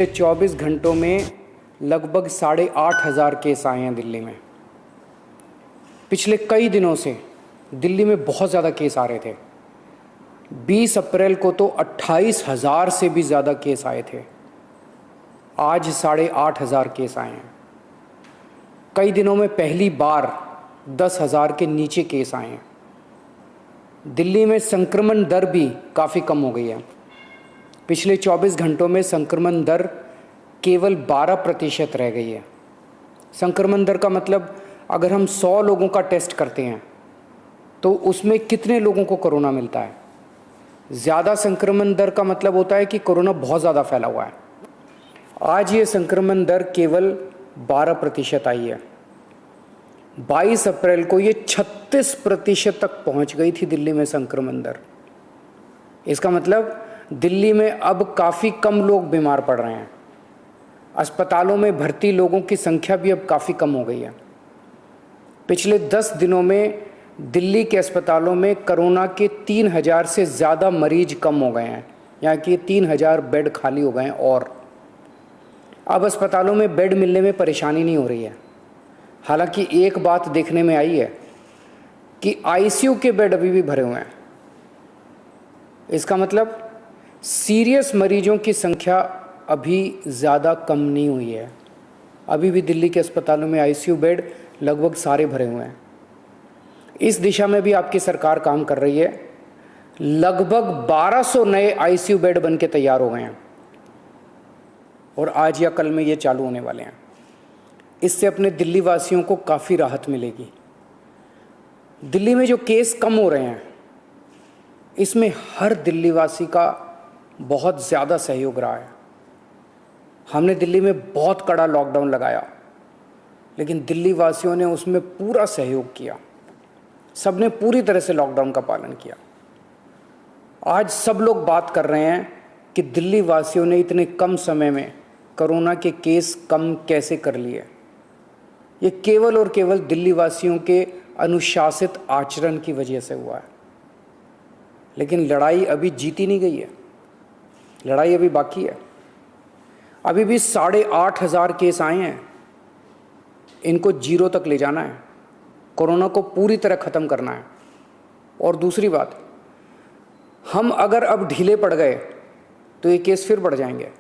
24 घंटों में लगभग 8,500 केस आए हैं दिल्ली में। पिछले कई दिनों से दिल्ली में बहुत ज़्यादा केस आ रहे थे। 20 अप्रैल को तो 28,000 से भी ज़्यादा केस आए थे। आज 8,500 केस आए हैं। कई दिनों में पहली बार 10,000 के नीचे केस आए हैं। दिल्ली में संक्रमण दर भी काफ़ी कम हो गई है। पिछले 24 घंटों में संक्रमण दर केवल 12% रह गई है। संक्रमण दर का मतलब अगर हम 100 लोगों का टेस्ट करते हैं तो उसमें कितने लोगों को कोरोना मिलता है। ज़्यादा संक्रमण दर का मतलब होता है कि कोरोना बहुत ज़्यादा फैला हुआ है। आज ये संक्रमण दर केवल 12% आई है। 22 अप्रैल को ये 36% तक पहुंच गई थी दिल्ली में संक्रमण दर। इसका मतलब दिल्ली में अब काफ़ी कम लोग बीमार पड़ रहे हैं। अस्पतालों में भर्ती लोगों की संख्या भी अब काफ़ी कम हो गई है। पिछले 10 दिनों में दिल्ली के अस्पतालों में कोरोना के 3,000 से ज़्यादा मरीज कम हो गए हैं, यहाँ कि 3,000 बेड खाली हो गए हैं। और अब अस्पतालों में बेड मिलने में परेशानी नहीं हो रही है। हालांकि एक बात देखने में आई है कि आईसीयू के बेड अभी भी भरे हुए हैं। इसका मतलब सीरियस मरीजों की संख्या अभी ज़्यादा कम नहीं हुई है। अभी भी दिल्ली के अस्पतालों में आईसीयू बेड लगभग सारे भरे हुए हैं। इस दिशा में भी आपकी सरकार काम कर रही है। लगभग 1200 नए आईसीयू बेड बन के तैयार हो गए हैं और आज या कल में ये चालू होने वाले हैं। इससे अपने दिल्ली वासियों को काफ़ी राहत मिलेगी। दिल्ली में जो केस कम हो रहे हैं इसमें हर दिल्ली वासी का बहुत ज़्यादा सहयोग रहा है। हमने दिल्ली में बहुत कड़ा लॉकडाउन लगाया, लेकिन दिल्ली वासियों ने उसमें पूरा सहयोग किया। सबने पूरी तरह से लॉकडाउन का पालन किया। आज सब लोग बात कर रहे हैं कि दिल्ली वासियों ने इतने कम समय में कोरोना के केस कम कैसे कर लिए। ये केवल और केवल दिल्ली वासियों के अनुशासित आचरण की वजह से हुआ है। लेकिन लड़ाई अभी जीती नहीं गई है। लड़ाई अभी बाकी है। अभी भी 8,500 केस आए हैं। इनको 0 तक ले जाना है। कोरोना को पूरी तरह ख़त्म करना है। और दूसरी बात, हम अगर अब ढीले पड़ गए तो ये केस फिर बढ़ जाएंगे।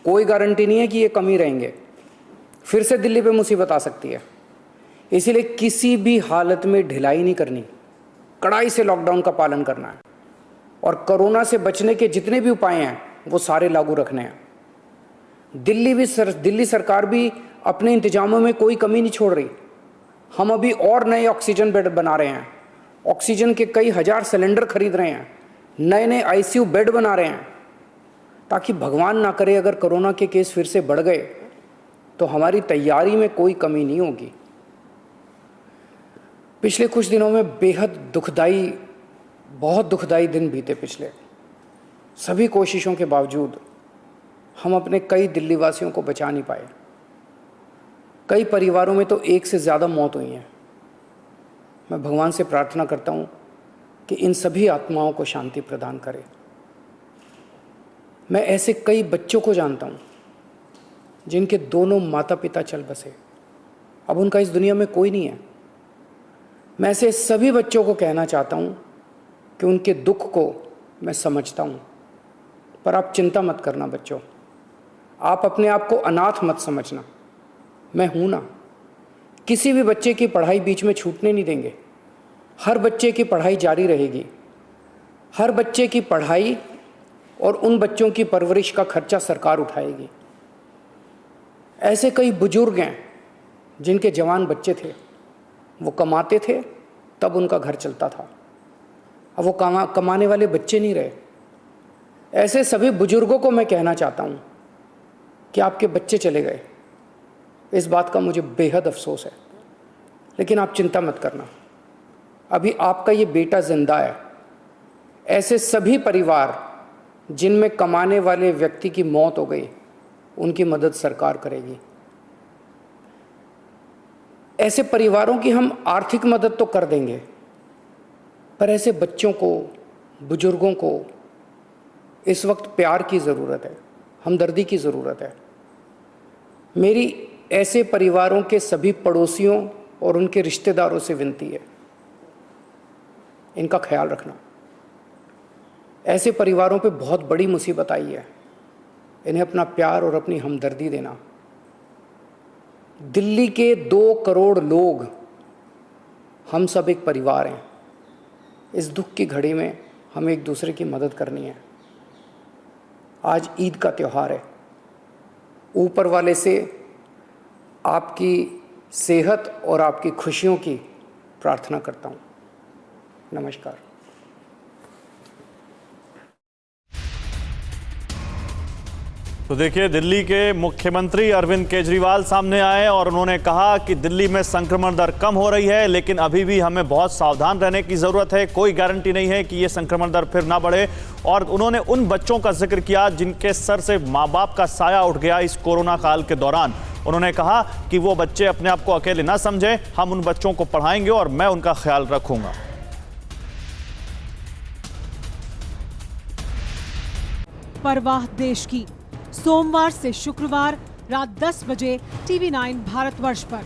कोई गारंटी नहीं है कि ये कम ही रहेंगे। फिर से दिल्ली पे मुसीबत आ सकती है। इसीलिए किसी भी हालत में ढिलाई नहीं करनी, कड़ाई से लॉकडाउन का पालन करना है और कोरोना से बचने के जितने भी उपाय हैं वो सारे लागू रखने हैं। दिल्ली सरकार भी अपने इंतजामों में कोई कमी नहीं छोड़ रही। हम अभी और नए ऑक्सीजन बेड बना रहे हैं। ऑक्सीजन के कई हजार सिलेंडर खरीद रहे हैं। नए नए आईसीयू बेड बना रहे हैं, ताकि भगवान ना करे अगर कोरोना के केस फिर से बढ़ गए तो हमारी तैयारी में कोई कमी नहीं होगी। पिछले कुछ दिनों में बेहद दुखदाई, बहुत दुखदाई दिन बीते। पिछले सभी कोशिशों के बावजूद हम अपने कई दिल्ली वासियों को बचा नहीं पाए। कई परिवारों में तो एक से ज़्यादा मौत हुई हैं। मैं भगवान से प्रार्थना करता हूँ कि इन सभी आत्माओं को शांति प्रदान करे। मैं ऐसे कई बच्चों को जानता हूँ जिनके दोनों माता पिता चल बसे, अब उनका इस दुनिया में कोई नहीं है। मैं ऐसे सभी बच्चों को कहना चाहता हूँ कि उनके दुख को मैं समझता हूँ, पर आप चिंता मत करना बच्चों। आप अपने आप को अनाथ मत समझना। मैं हूँ ना। किसी भी बच्चे की पढ़ाई बीच में छूटने नहीं देंगे। हर बच्चे की पढ़ाई जारी रहेगी। हर बच्चे की पढ़ाई और उन बच्चों की परवरिश का खर्चा सरकार उठाएगी। ऐसे कई बुजुर्ग हैं जिनके जवान बच्चे थे, वो कमाते थे तब उनका घर चलता था। अब वो कमाने वाले बच्चे नहीं रहे। ऐसे सभी बुजुर्गों को मैं कहना चाहता हूँ कि आपके बच्चे चले गए। इस बात का मुझे बेहद अफसोस है, लेकिन आप चिंता मत करना। अभी आपका ये बेटा जिंदा है। ऐसे सभी परिवार जिनमें कमाने वाले व्यक्ति की मौत हो गई, उनकी मदद सरकार करेगी। ऐसे परिवारों की हम आर्थिक मदद तो कर देंगे, पर ऐसे बच्चों को, बुजुर्गों को इस वक्त प्यार की ज़रूरत है, हमदर्दी की ज़रूरत है। मेरी ऐसे परिवारों के सभी पड़ोसियों और उनके रिश्तेदारों से विनती है, इनका ख्याल रखना। ऐसे परिवारों पे बहुत बड़ी मुसीबत आई है, इन्हें अपना प्यार और अपनी हमदर्दी देना। दिल्ली के 2 करोड़ लोग, हम सब एक परिवार हैं। इस दुख की घड़ी में हमें एक दूसरे की मदद करनी है। आज ईद का त्यौहार है। ऊपर वाले से आपकी सेहत और आपकी खुशियों की प्रार्थना करता हूँ। नमस्कार। तो देखिए, दिल्ली के मुख्यमंत्री अरविंद केजरीवाल सामने आए और उन्होंने कहा कि दिल्ली में संक्रमण दर कम हो रही है, लेकिन अभी भी हमें बहुत सावधान रहने की ज़रूरत है। कोई गारंटी नहीं है कि ये संक्रमण दर फिर ना बढ़े। और उन्होंने उन बच्चों का जिक्र किया जिनके सर से माँ बाप का साया उठ गया इस कोरोना काल के दौरान। उन्होंने कहा कि वो बच्चे अपने आप को अकेले ना समझें, हम उन बच्चों को पढ़ाएंगे और मैं उनका ख्याल रखूंगा। परवाह देश की, सोमवार से शुक्रवार रात 10 बजे TV9 भारतवर्ष पर।